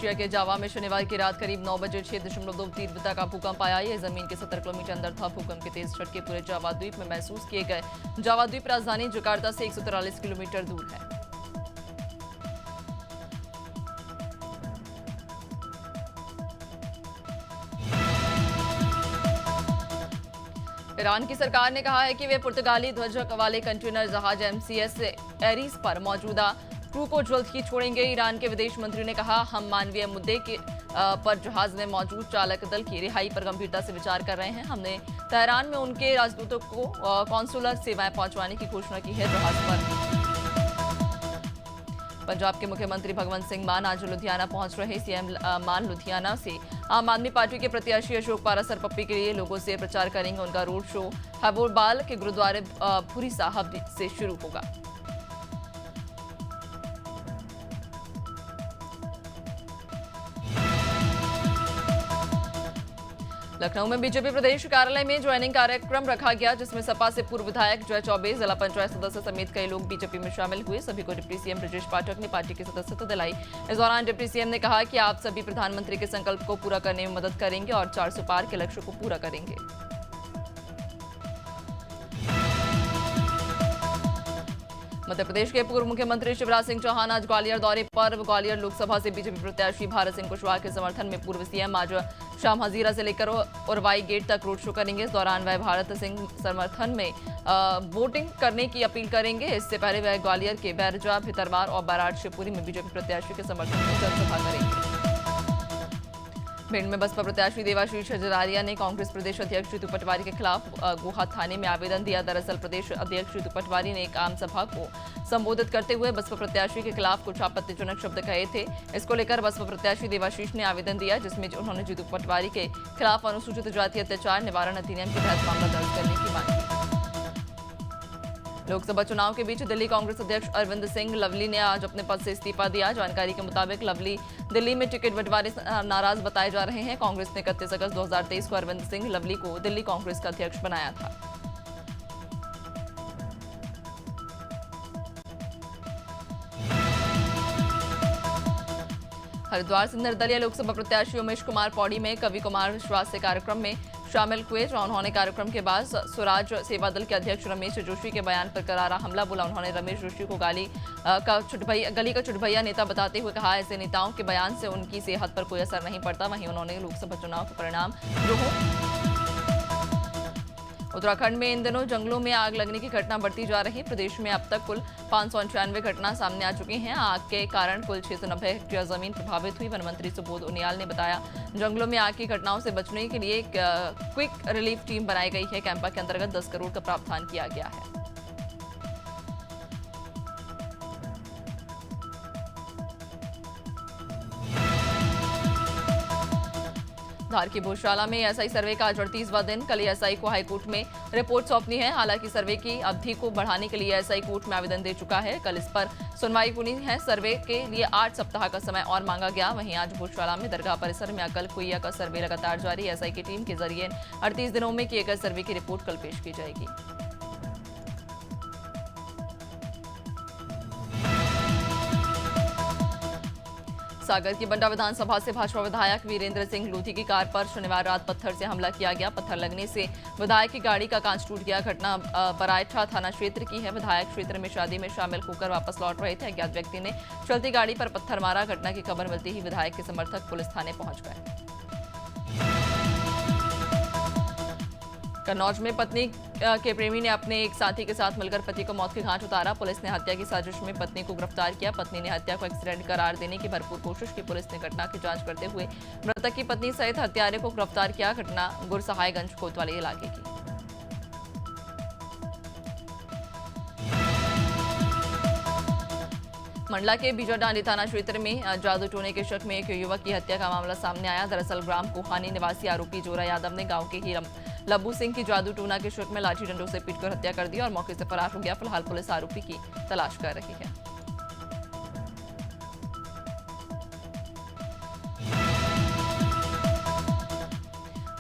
Indonesia के जावा में शनिवार की रात करीब 9 बजे 6.2 तीव्रता का भूकंप आया। यह जमीन के 70 किलोमीटर अंदर था। भूकंप के तेज झटके पूरे जावा द्वीप में महसूस किए गए। जावा द्वीप राजधानी जकार्ता से 143 किलोमीटर दूर है। ईरान की सरकार ने कहा है कि वे पुर्तगाली ध्वज वाले कंटेनर जहाज MCS एरीस पर मौजूदा क्रू को जल्द ही छोड़ेंगे। ईरान के विदेश मंत्री ने कहा, हम मानवीय मुद्दे पर जहाज में मौजूद चालक दल की रिहाई पर गंभीरता से विचार कर रहे हैं। हमने तेहरान में उनके राजदूतों को कॉन्सुलर सेवाएं पहुंचाने की घोषणा की है। जहाज पर पंजाब के मुख्यमंत्री भगवंत सिंह मान आज लुधियाना पहुंच रहे। सीएम मान लुधियाना से आम आदमी पार्टी के प्रत्याशी अशोक पारासर पप्पी के लिए लोगों से प्रचार करेंगे। उनका रोड शो हबोरबाल के गुरुद्वारे भूरी साहब से शुरू होगा। लखनऊ में बीजेपी प्रदेश कार्यालय में ज्वाइनिंग कार्यक्रम रखा गया, जिसमें सपा से पूर्व विधायक जय चौबे, जिला पंचायत सदस्य समेत कई लोग बीजेपी में शामिल हुए। सभी को डिप्टी सीएम ब्रजेश पाठक ने पार्टी की सदस्यता दिलाई। इस दौरान डिप्टी सीएम ने कहा कि आप सभी प्रधानमंत्री के संकल्प को पूरा करने में मदद करेंगे और 400 पार के लक्ष्य को पूरा करेंगे। मध्य प्रदेश के पूर्व मुख्यमंत्री शिवराज सिंह चौहान आज ग्वालियर दौरे पर। ग्वालियर लोकसभा से बीजेपी प्रत्याशी भारत सिंह कुशवाहा के समर्थन में पूर्व सीएम आज शाम हजीरा से लेकर उरवाई गेट तक रोड शो करेंगे। इस दौरान वह भारत सिंह समर्थन में वोटिंग करने की अपील करेंगे। इससे पहले वह ग्वालियर के बैरजा, भितरवार और बाराड़ शिवपुरी में बीजेपी प्रत्याशी के समर्थन में जनसभा करेंगे। भिंड में बसपा प्रत्याशी देवाशीष हजारिया ने कांग्रेस प्रदेश अध्यक्ष जीतू पटवारी के खिलाफ गोहा थाने में आवेदन दिया। दरअसल प्रदेश अध्यक्ष जीतू पटवारी ने एक आम सभा को संबोधित करते हुए बसपा प्रत्याशी के खिलाफ कुछ आपत्तिजनक शब्द कहे थे। इसको लेकर बसपा प्रत्याशी देवाशीष ने आवेदन दिया, जिसमें उन्होंने जीतू पटवारी के खिलाफ अनुसूचित जाति अत्याचार निवारण अधिनियम के तहत मामला दर्ज करने की मांग की। लोकसभा चुनाव के बीच दिल्ली कांग्रेस अध्यक्ष अरविंद सिंह लवली ने आज अपने पद से इस्तीफा दिया। जानकारी के मुताबिक लवली दिल्ली में टिकट बंटवारे से नाराज बताए जा रहे हैं। कांग्रेस ने 31 अगस्त 2023 को अरविंद सिंह लवली को दिल्ली कांग्रेस का अध्यक्ष बनाया था। हरिद्वार से निर्दलीय लोकसभा प्रत्याशी उमेश कुमार पौड़ी में कवि कुमार विश्वास से कार्यक्रम में शामिल हुए। उन्होंने कार्यक्रम के बाद स्वराज सेवा दल के अध्यक्ष रमेश जोशी के बयान पर करारा हमला बोला। उन्होंने रमेश जोशी को गली का चुटभैया नेता बताते हुए कहा, ऐसे नेताओं के बयान से उनकी सेहत पर कोई असर नहीं पड़ता। वहीं उन्होंने लोकसभा चुनाव के परिणाम उत्तराखंड में इन दिनों जंगलों में आग लगने की घटना बढ़ती जा रही है। प्रदेश में अब तक कुल 595 घटना सामने आ चुकी हैं। आग के कारण कुल 690 हेक्टेयर जमीन प्रभावित हुई। वन मंत्री सुबोध उनियाल ने बताया, जंगलों में आग की घटनाओं से बचने के लिए क्विक रिलीफ टीम बनाई गई है। कैंपा के अंतर्गत 10 करोड़ का प्रावधान किया गया है। धार की भोजशाला में एसआई सर्वे का आज 38वां दिन। कल एसआई को हाईकोर्ट में रिपोर्ट सौंपनी है। हालांकि सर्वे की अवधि को बढ़ाने के लिए एसआई कोर्ट में आवेदन दे चुका है। कल इस पर सुनवाई होनी है। सर्वे के लिए 8 सप्ताह का समय और मांगा गया। वहीं आज भोजशाला में दरगाह परिसर में अकल कुइया का सर्वे लगातार जारी। एसआई की टीम के जरिए 38 दिनों में किए गए सर्वे की रिपोर्ट कल पेश की जाएगी। सागर की बंडा विधानसभा से भाजपा विधायक वीरेंद्र सिंह लोधी की कार पर शनिवार रात पत्थर से हमला किया गया। पत्थर लगने से विधायक की गाड़ी का कांच टूट गया। घटना बराइठा थाना क्षेत्र की है। विधायक क्षेत्र में शादी में शामिल होकर वापस लौट रहे थे। अज्ञात व्यक्ति ने चलती गाड़ी पर पत्थर मारा। घटना की खबर मिलते ही विधायक के समर्थक पुलिस थाने पहुंच गए। कन्नौज में पत्नी के प्रेमी ने अपने एक साथी के साथ मिलकर पति को मौत के घाट उतारा। पुलिस ने हत्या की साजिश में पत्नी को गिरफ्तार किया। पत्नी ने हत्या को एक्सीडेंट करार देने की भरपूर कोशिश की। पुलिस ने घटना की जांच करते हुए मृतक की पत्नी सहित हत्यारे को गिरफ्तार किया। घटना गुरसहायगंज कोतवाली इलाके की। मंडला के बीजाडांडी थाना क्षेत्र में जादू टोने के शक में एक युवक की हत्या का मामला सामने आया। दरअसल ग्राम कोहानी निवासी आरोपी जोरा यादव ने गांव के ही लब्बू सिंह की जादू टोना के शक में लाठी डंडों से पीटकर हत्या कर दी और मौके से फरार हो गया। फिलहाल पुलिस आरोपी की तलाश कर रही है।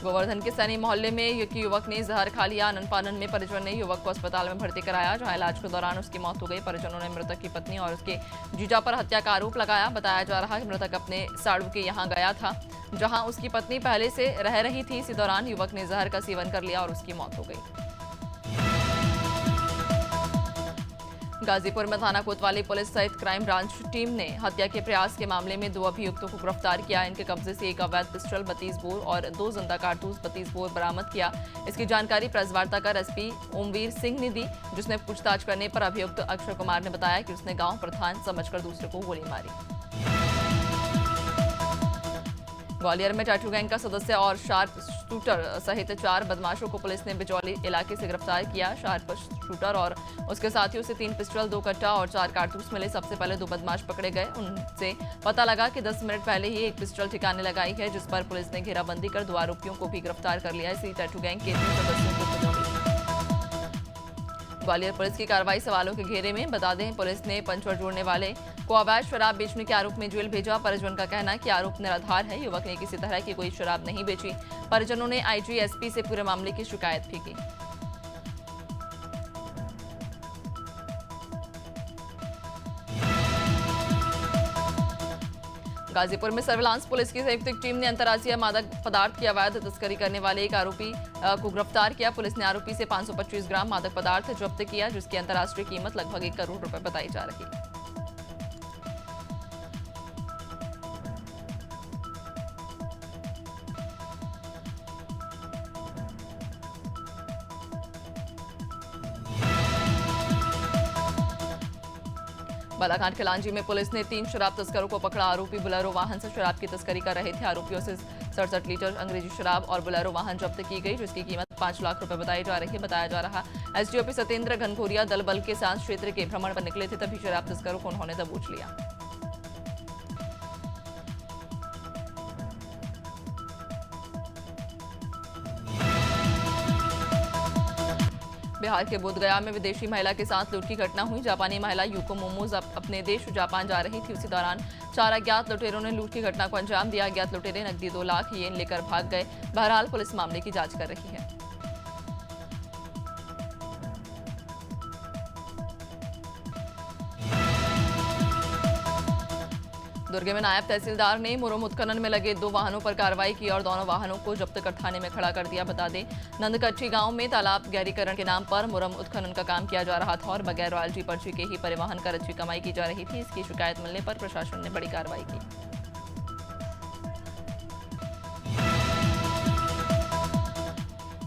गोवर्धन के सैनी मोहल्ले में एक युवक ने जहर खा लिया। आनन फानन में परिजन ने युवक को अस्पताल में भर्ती कराया, जहां इलाज के दौरान उसकी मौत हो गई। परिजनों ने मृतक की पत्नी और उसके जीजा पर हत्या का आरोप लगाया। बताया जा रहा है कि मृतक अपने साड़ू के यहां गया था, जहां उसकी पत्नी पहले से रह रही थी। इसी दौरान युवक ने जहर का सेवन कर लिया और उसकी मौत हो गई। गाजीपुर में थाना कोतवाली पुलिस सहित क्राइम ब्रांच टीम ने हत्या के प्रयास के मामले में 2 अभियुक्तों को गिरफ्तार किया। इनके कब्जे से एक अवैध पिस्टल 32 बोर और 2 जिंदा कारतूस 32 बोर बरामद किया। इसकी जानकारी प्रेस वार्ता कर एसपी ओमवीर सिंह ने दी, जिसने पूछताछ करने पर अभियुक्त अक्षय कुमार ने बताया कि उसने गांव प्रधान समझकर दूसरे को गोली मारी। ग्वालियर में टैटू गैंग का सदस्य और शार्प शूटर सहित 4 बदमाशों को पुलिस ने बिजौली इलाके से गिरफ्तार किया। शार्प शूटर और उसके साथियों से 3 पिस्टल, 2 कट्टा और 4 कारतूस मिले। सबसे पहले 2 बदमाश पकड़े गए। उनसे पता लगा कि 10 मिनट पहले ही एक पिस्टल ठिकाने लगाई है, जिस पर पुलिस ने घेराबंदी कर 2 आरोपियों को भी गिरफ्तार कर लिया। इसी टैटू गैंग के 3 सदस्यों को बिजौली। ग्वालियर पुलिस की कार्रवाई सवालों के घेरे में। बता दें, पुलिस ने पंचवर जोड़ने वाले को अवैध शराब बेचने के आरोप में जेल भेजा। परिजन का कहना है कि आरोप निराधार है। युवक ने किसी तरह की कोई शराब नहीं बेची। परिजनों ने आईजी एसपी से पूरे मामले की शिकायत भी की। गाजीपुर में सर्विलांस पुलिस की संयुक्त टीम ने अंतर्राज्यीय मादक पदार्थ की अवैध तस्करी करने वाले एक आरोपी को गिरफ्तार किया। पुलिस ने आरोपी से 525 ग्राम मादक पदार्थ जब्त किया, जिसकी अंतर्राष्ट्रीय कीमत लगभग 1 करोड़ रुपए बताई जा रही है। बालाघाट के लांजी में पुलिस ने 3 शराब तस्करों को पकड़ा। आरोपी बुलेरो वाहन से शराब की तस्करी कर रहे थे। आरोपियों से 67 लीटर अंग्रेजी शराब और बुलेरो वाहन जब्त की गई, जिसकी कीमत 5 लाख रुपए बताई जा रही है। बताया जा रहा एसडीओपी सत्येंद्र घनघोरिया दल बल के साथ क्षेत्र के भ्रमण पर निकले थे, तभी शराब तस्करों को उन्होंने दबोच लिया। बिहार के बोधगया में विदेशी महिला के साथ लूट की घटना हुई। जापानी महिला यूको मोमोज अपने देश जापान जा रही थी। उसी दौरान 4 अज्ञात लुटेरों ने लूट की घटना को अंजाम दिया। अज्ञात लुटेरे नकदी 2 लाख येन लेकर भाग गए। बहरहाल पुलिस मामले की जांच कर रही है। दुर्ग में नायब तहसीलदार ने मुरम उत्खनन में लगे 2 वाहनों पर कार्रवाई की और दोनों वाहनों को जब्त कर थाने में खड़ा कर दिया। बता दें, नंदकच्ची गांव में तालाब गहरीकरण के नाम पर मुरम उत्खनन का काम किया जा रहा था और बगैर रॉयल्टी पर्ची के ही परिवहन कर अच्छी कमाई की जा रही थी। इसकी शिकायत मिलने पर प्रशासन ने बड़ी कार्रवाई की।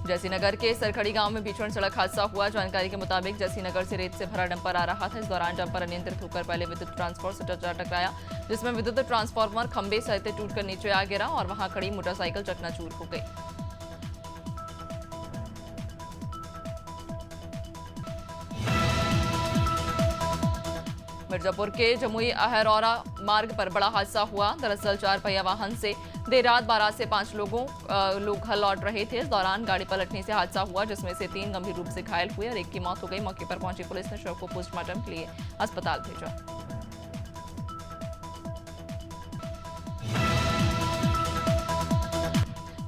जैसीनगर के सरखड़ी गांव में भीषण सड़क हादसा हुआ। जानकारी के मुताबिक जैसीनगर से रेत से भरा डंपर आ रहा था। इस दौरान डंपर अनियंत्रित होकर पहले विद्युत ट्रांसफार्मर से टकराया, जिसमें विद्युत ट्रांसफार्मर खंभे सहित टूटकर नीचे आ गिरा और वहां खड़ी मोटरसाइकिल चकनाचूर हो गई। मिर्जापुर के जमुई अहरौरा मार्ग पर बड़ा हादसा हुआ। दरअसल 4 पहिया वाहन से देर रात बारात से 5 लोग घर लौट रहे थे। इस दौरान गाड़ी पलटने से हादसा हुआ, जिसमें से 3 गंभीर रूप से घायल हुए और एक की मौत हो गई। मौके पर पहुंची पुलिस ने शव को पोस्टमार्टम के लिए अस्पताल भेजा।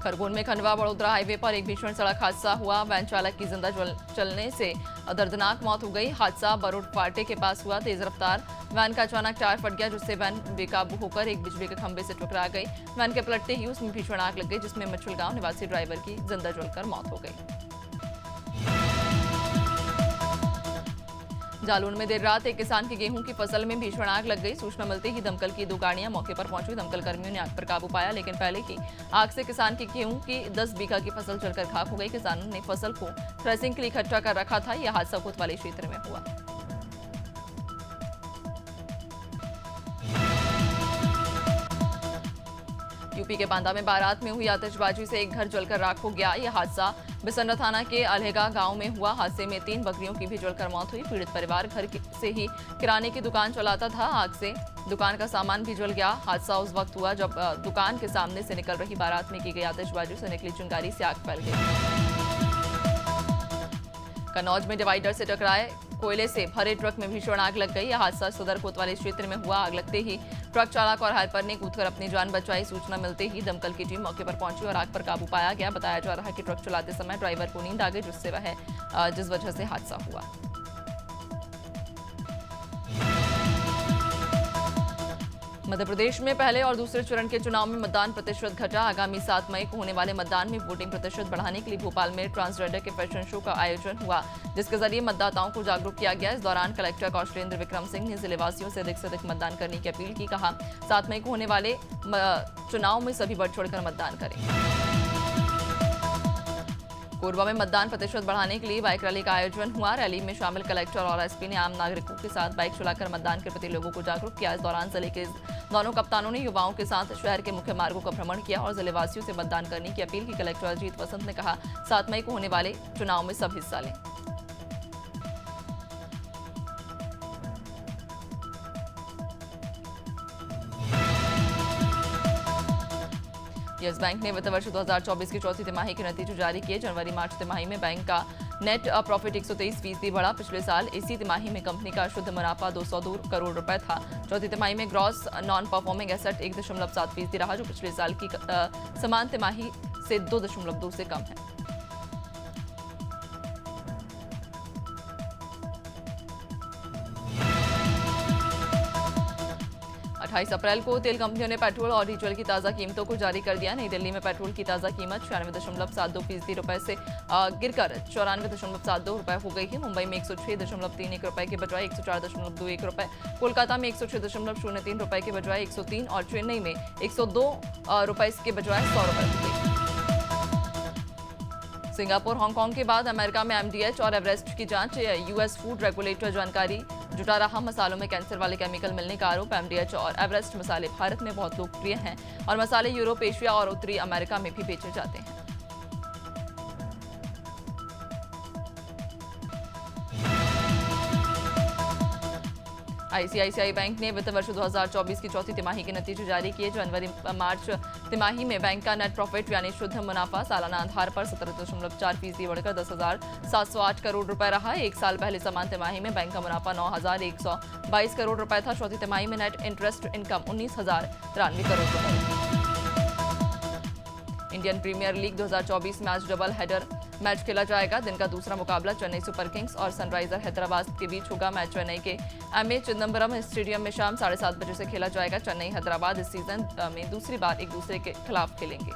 खरगोन में खंडवा बड़ोदरा हाईवे पर एक भीषण सड़क हादसा हुआ। वैन चालक की जिंदा चलने से दर्दनाक मौत हो गई। हादसा बरोड फाटे के पास हुआ। तेज रफ्तार वैन का अचानक टायर फट गया, जिससे वैन बेकाबू होकर एक बिजली के खंभे से टकरा गई। वैन के पलटते ही उसमें भीषण आग लग गई, जिसमें मच्छल गांव निवासी ड्राइवर की जिंदा जलकर मौत हो गई। जालौन में देर रात एक किसान की गेहूं की फसल में भीषण आग लग गई। सूचना मिलते ही दमकल की 2 गाड़ियां मौके पर पहुंची। दमकल कर्मियों ने आग पर काबू पाया, लेकिन पहले ही आग से किसान की गेहूं की 10 बीघा की फसल जलकर खाक हो गई। किसानों ने फसल को थ्रेसिंग के लिए इकट्ठा कर रखा था। यह हादसा कोतवाली क्षेत्र में हुआ। यूपी के बांदा में बारात में हुई आतिशबाजी से एक घर जलकर राख हो गया। यह हादसा बिसन्ना थाना के अलहेगा गांव में हुआ। हादसे में 3 बकरियों की भी जलकर मौत हुई। पीड़ित परिवार घर से ही किराने की दुकान चलाता था। आग से दुकान का सामान भी जल गया। हादसा उस वक्त हुआ जब दुकान के सामने से निकल रही बारात में की गई आतिशबाजी से निकली चिंगारी से आग फैल गई। कन्नौज में डिवाइडर से टकराए कोयले से भरे ट्रक में भीषण आग लग गई। यह हादसा सदर कोतवाली क्षेत्र में हुआ। आग लगते ही ट्रक चालक और हेल्पर ने कूदकर अपनी जान बचाई। सूचना मिलते ही दमकल की टीम मौके पर पहुंची और आग पर काबू पाया गया। बताया जा रहा है कि ट्रक चलाते समय ड्राइवर को नींद आ गई, जिस वजह से हादसा हुआ। मध्य प्रदेश में पहले और दूसरे चरण के चुनाव में मतदान प्रतिशत घटा। आगामी 7 मई को होने वाले मतदान में वोटिंग प्रतिशत बढ़ाने के लिए भोपाल में ट्रांसजेंडर के फैशन शो का आयोजन हुआ, जिसके जरिए मतदाताओं को जागरूक किया गया। इस दौरान कलेक्टर कौशलेंद्र विक्रम सिंह ने जिलेवासियों से अधिक मतदान करने की अपील की। कहा 7 मई को होने वाले चुनाव में सभी बढ़ चढ़कर मतदान करें। कोरबा में मतदान प्रतिशत बढ़ाने के लिए बाइक रैली का आयोजन हुआ। रैली में शामिल कलेक्टर और एसपी ने आम नागरिकों के साथ बाइक चलाकर मतदान के प्रति लोगों को जागरूक किया। इस दौरान जिले के दोनों कप्तानों ने युवाओं के साथ शहर के मुख्य मार्गों का भ्रमण किया और जिलेवासियों से मतदान करने की अपील की। कलेक्टर अजीत वसंत ने कहा 7 मई को होने वाले चुनाव में सब हिस्सा लें। यस बैंक ने वित्त वर्ष 2024 की चौथी तिमाही के नतीजे जारी किए। जनवरी मार्च तिमाही में बैंक का नेट प्रॉफिट 123% बढ़ा। पिछले साल इसी तिमाही में कंपनी का शुद्ध मुनाफा 202 करोड़ रुपए था। चौथी तिमाही में ग्रॉस नॉन परफॉर्मिंग एसेट 1.7% रहा, जो पिछले साल की समान तिमाही से 2.2 से कम है। 28 अप्रैल को तेल कंपनियों ने पेट्रोल और डीजल की ताज़ा कीमतों को जारी कर दिया। नई दिल्ली में पेट्रोल की ताज़ा कीमत 96.72% रुपए से गिरकर 94.72 रुपए हो गई है। मुंबई में 106.31 रुपए के बजाय 104.21 रुपए, कोलकाता में 106.03 रुपए के बजाय 103 और चेन्नई में 102 रुपए के बजाय 100 रुपए हो गई। सिंगापुर हांगकांग के बाद अमेरिका में एमडीएच और एवरेस्ट की जांच। यूएस फूड रेगुलेटर जानकारी जुटा रहा। मसालों में कैंसर वाले केमिकल मिलने का आरोप। एमडीएच और एवरेस्ट मसाले भारत में बहुत लोकप्रिय हैं और मसाले यूरोप, एशिया और उत्तरी अमेरिका में भी बेचे जाते हैं। आईसीआईसीआई बैंक ने वित्त वर्ष 2024 की चौथी तिमाही के नतीजे जारी किए। जनवरी मार्च तिमाही में बैंक का नेट प्रॉफिट यानी शुद्ध मुनाफा सालाना आधार पर 17.4% बढ़कर 10,708 करोड़ रुपए रहा। एक साल पहले समान तिमाही में बैंक का मुनाफा 9,122 करोड़ रुपए था। चौथी तिमाही में नेट इंटरेस्ट इनकम 19,093 करोड़ रुपए। इंडियन प्रीमियर लीग 2024 में आज डबल हेडर मैच खेला जाएगा। दिन का दूसरा मुकाबला चेन्नई सुपर किंग्स और सनराइजर हैदराबाद के बीच होगा। मैच चेन्नई के एमए चिदम्बरम स्टेडियम में शाम 7:30 बजे से खेला जाएगा। चेन्नई हैदराबाद इस सीजन में दूसरी बार एक दूसरे के खिलाफ खेलेंगे।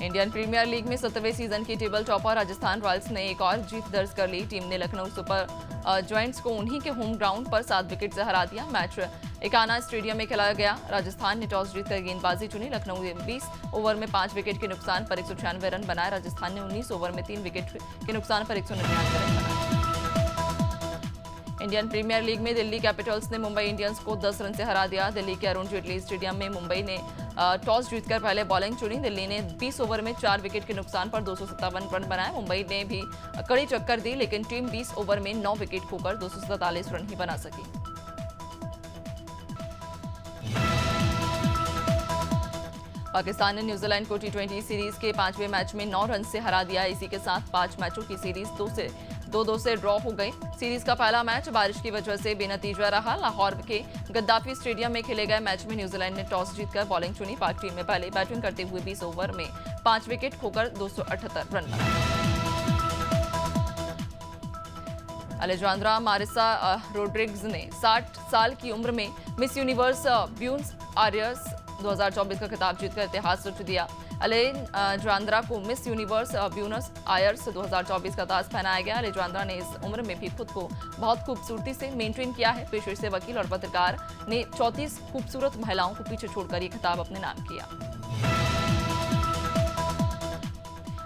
इंडियन प्रीमियर लीग में 7वें सीजन की टेबल टॉपर राजस्थान रॉयल्स ने एक और जीत दर्ज कर ली। टीम ने लखनऊ सुपर जॉइंट्स को उन्हीं के होम ग्राउंड पर 7 विकेट से हरा दिया। मैच एकाना स्टेडियम में खेला गया। राजस्थान ने टॉस जीतकर गेंदबाजी चुनी। लखनऊ ने 20 ओवर में 5 विकेट के नुकसान पर 196 रन बनाए। राजस्थान ने 19 ओवर में 3 विकेट के नुकसान पर 199 रन बनाए। इंडियन प्रीमियर लीग में दिल्ली कैपिटल्स ने मुंबई इंडियंस को 10 रन से हरा दिया। दिल्ली के अरुण जेटली स्टेडियम में मुंबई ने टॉस जीतकर पहले बॉलिंग चुनी। दिल्ली ने 20 ओवर में 4 विकेट के नुकसान पर 257 रन बनाए। मुंबई ने भी कड़ी टक्कर दी, लेकिन टीम 20 ओवर में 9 विकेट खोकर 247 रन ही बना सकी। पाकिस्तान ने न्यूजीलैंड को टी20 सीरीज के 5वें मैच में 9 रन से हरा दिया। इसी के साथ 5 मैचों की सीरीज 2-2 से ड्रॉ हो गई। सीरीज का पहला मैच बारिश की वजह से बेनतीजा रहा। लाहौर के गद्दाफी स्टेडियम में खेले गए मैच में न्यूजीलैंड ने टॉस जीतकर बॉलिंग चुनी। पाक टीम में पहले बैटिंग करते हुए 20 ओवर में 5 विकेट खोकर 278 रन बनाए। अलेजांद्रा मारिसा रोड्रिग्स ने 60 साल की उम्र में मिस यूनिवर्स ब्यूनस आयर्स 2024 का खिताब जीतकर इतिहास रच दिया। अलेजांद्रा को मिस यूनिवर्स ब्यूनस आयर्स 2024 का ताज पहनाया गया। अलेजांद्रा ने इस उम्र में भी खुद को बहुत खूबसूरती से मेंटेन किया है। पेशे से वकील और पत्रकार ने 34 खूबसूरत महिलाओं को पीछे छोड़कर ये खिताब अपने नाम किया।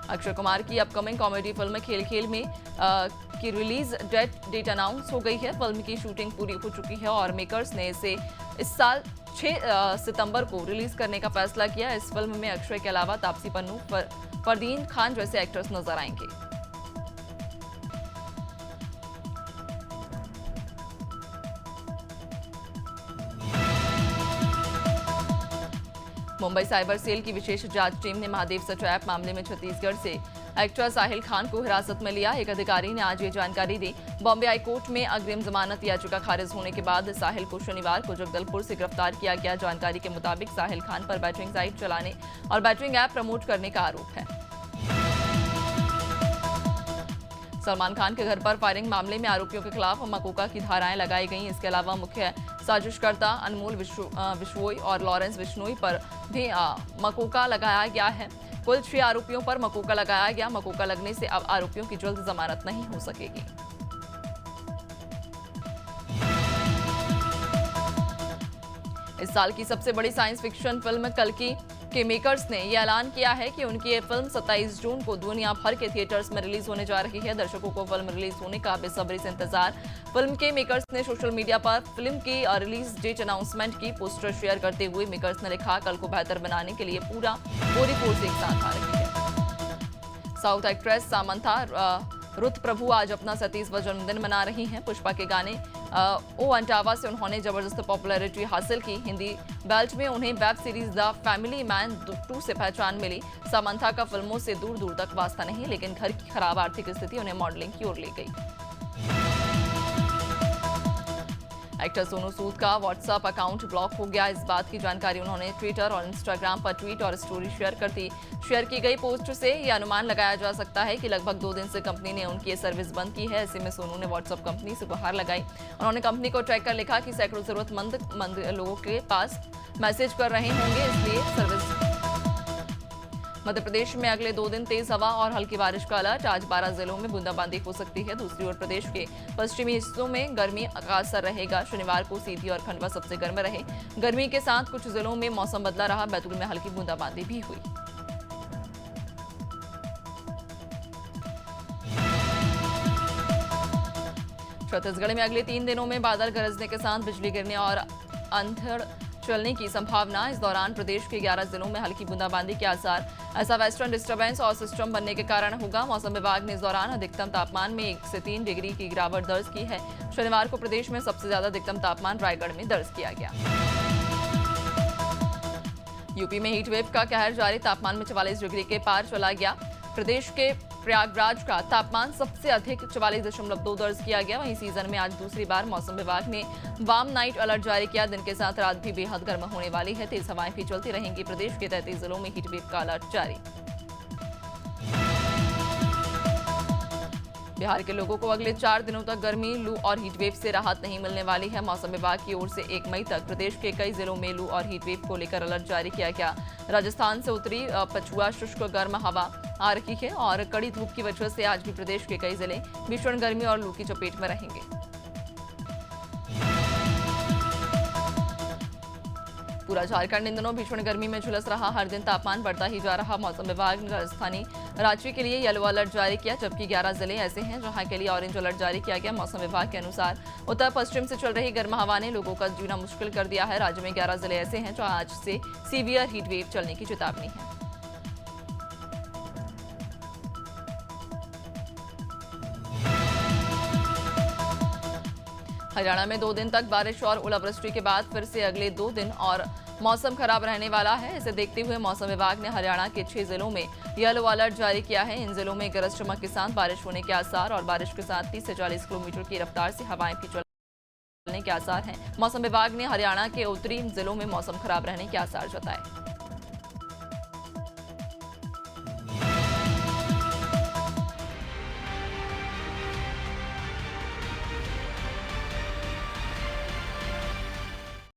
अक्षय कुमार की अपकमिंग कॉमेडी फिल्म खेल खेल में की रिलीज डेट अनाउंस हो गई है। फिल्म की शूटिंग पूरी हो चुकी है और मेकर्स ने इसे इस साल 6 सितंबर को रिलीज करने का फैसला किया। इस फिल्म में अक्षय के अलावा तापसी पन्नू, फरदीन खान जैसे एक्टर्स नजर आएंगे। मुंबई साइबर सेल की विशेष जांच टीम ने महादेव सच ऐप मामले में छत्तीसगढ़ से एक्टर साहिल खान को हिरासत में लिया। एक अधिकारी ने आज ये जानकारी दी। बॉम्बे हाई कोर्ट में अग्रिम जमानत याचिका खारिज होने के बाद साहिल को शनिवार को जगदलपुर से गिरफ्तार किया गया। जानकारी के मुताबिक साहिल खान पर बैटरिंग साइट चलाने और बैटरिंग ऐप प्रमोट करने का आरोप है। सलमान खान के घर पर फायरिंग मामले में आरोपियों के खिलाफ मकोका की धाराएं लगाई गई। इसके अलावा मुख्य साजिशकर्ता अनमोल विश्नोई और लॉरेंस विश्नोई पर भी मकोका लगाया गया है। कुल 6 आरोपियों पर मकोका लगाया गया। मकोका लगने से अब आरोपियों की जल्द जमानत नहीं हो सकेगी। इस साल की सबसे बड़ी साइंस फिक्शन फिल्म कल्कि के मेकर्स ने यह ऐलान किया है कि उनकी ये फिल्म 27 जून को दुनिया भर के थिएटर्स में रिलीज होने जा रही है। दर्शकों को फिल्म रिलीज होने का बेसब्री से इंतजार। फिल्म के मेकर्स ने सोशल मीडिया पर फिल्म की रिलीज डेट अनाउंसमेंट की पोस्टर शेयर करते हुए मेकर्स ने लिखा, कल को बेहतर बनाने के लिए पूरी फोर्स एक साथ आ रही है। साउथ एक्ट्रेस सामंथा रुत प्रभु आज अपना 37वां जन्मदिन मना रही हैं। पुष्पा के गाने ओ अंटावा से उन्होंने जबरदस्त पॉपुलैरिटी हासिल की। हिंदी बेल्ट में उन्हें web series the family man 2 से पहचान मिली। सामंथा का फिल्मों से दूर दूर तक वास्ता नहीं, लेकिन घर की खराब आर्थिक स्थिति उन्हें मॉडलिंग की ओर ले गई। एक्टर सोनू सूद का व्हाट्सएप अकाउंट ब्लॉक हो गया। इस बात की जानकारी उन्होंने ट्विटर और इंस्टाग्राम पर ट्वीट और स्टोरी शेयर की गई पोस्ट से यह अनुमान लगाया जा सकता है कि लगभग 2 दिन से कंपनी ने उनकी ये सर्विस बंद की है। ऐसे में सोनू ने व्हाट्सएप कंपनी से गुहार लगाई। उन्होंने कंपनी को ट्रैक कर लिखा कि सैकड़ों जरूरतमंद लोगों के पास मैसेज कर रहे होंगे, इसलिए सर्विस। मध्य प्रदेश में अगले 2 दिन तेज हवा और हल्की बारिश का अलर्ट। आज 12 जिलों में बूंदाबांदी हो सकती है। दूसरी ओर प्रदेश के पश्चिमी हिस्सों में गर्मी का असर रहेगा। शनिवार को सीधी और खंडवा सबसे गर्म रहे। गर्मी के साथ कुछ जिलों में मौसम बदला रहा। बैतूल में हल्की बूंदाबांदी भी हुई। छत्तीसगढ़ में अगले 3 दिनों में बादल गरजने के साथ बिजली गिरने और अंधड़ चलने की संभावना। इस दौरान प्रदेश के 11 जिलों में हल्की बूंदाबांदी के आसार। ऐसा वेस्टर्न डिस्टर्बेंस और सिस्टम बनने के कारण होगा। मौसम विभाग ने इस दौरान अधिकतम तापमान में 1 से 3 डिग्री की गिरावट दर्ज की है। शनिवार को प्रदेश में सबसे ज्यादा अधिकतम तापमान रायगढ़ में दर्ज किया गया। यूपी में हीट वेव का कहर जारी। तापमान में 44 डिग्री के पार चला गया। प्रदेश के प्रयागराज का तापमान सबसे अधिक 44.2 दर्ज किया गया। वहीं सीजन में आज दूसरी बार मौसम विभाग ने वार्म नाइट अलर्ट जारी किया। दिन के साथ रात भी बेहद गर्म होने वाली है। तेज हवाएं भी चलती रहेंगी। प्रदेश के 33 जिलों में हीट वेव का अलर्ट जारी। बिहार के लोगों को अगले 4 दिनों तक गर्मी, लू और हीटवेव से राहत नहीं मिलने वाली है। मौसम विभाग की ओर से 1 मई तक प्रदेश के कई जिलों में लू और हीटवेव को लेकर अलर्ट जारी किया गया। राजस्थान से उत्तरी पछुआ शुष्क गर्म हवा आ रही है और कड़ी धूप की वजह से आज भी प्रदेश के कई जिले भीषण गर्मी और लू की चपेट में रहेंगे। पूरा झारखंड इन दिनों भीषण गर्मी में झुलस रहा। हर दिन तापमान बढ़ता ही जा रहा। मौसम विभाग ने राजधानी रांची के लिए येलो अलर्ट जारी किया, जबकि 11 जिले ऐसे हैं जहां के लिए ऑरेंज अलर्ट जारी किया गया। मौसम विभाग के अनुसार उत्तर पश्चिम से चल रही गर्म हवा ने लोगों का जीना मुश्किल कर दिया है। राज्य में 11 जिले ऐसे हैं जहां आज से सीवियर हीट वेव चलने की चेतावनी है। हरियाणा में 2 दिन तक बारिश और ओलावृष्टि के बाद फिर से अगले 2 दिन और मौसम खराब रहने वाला है। इसे देखते हुए मौसम विभाग ने हरियाणा के 6 जिलों में येलो अलर्ट जारी किया है। इन जिलों में गरज चमक के साथ बारिश होने के आसार और बारिश के साथ 30 से 40 किलोमीटर की रफ्तार से हवाएं भी चलने के आसार हैं। मौसम विभाग ने हरियाणा के उत्तरी जिलों में मौसम खराब रहने के आसार जताए।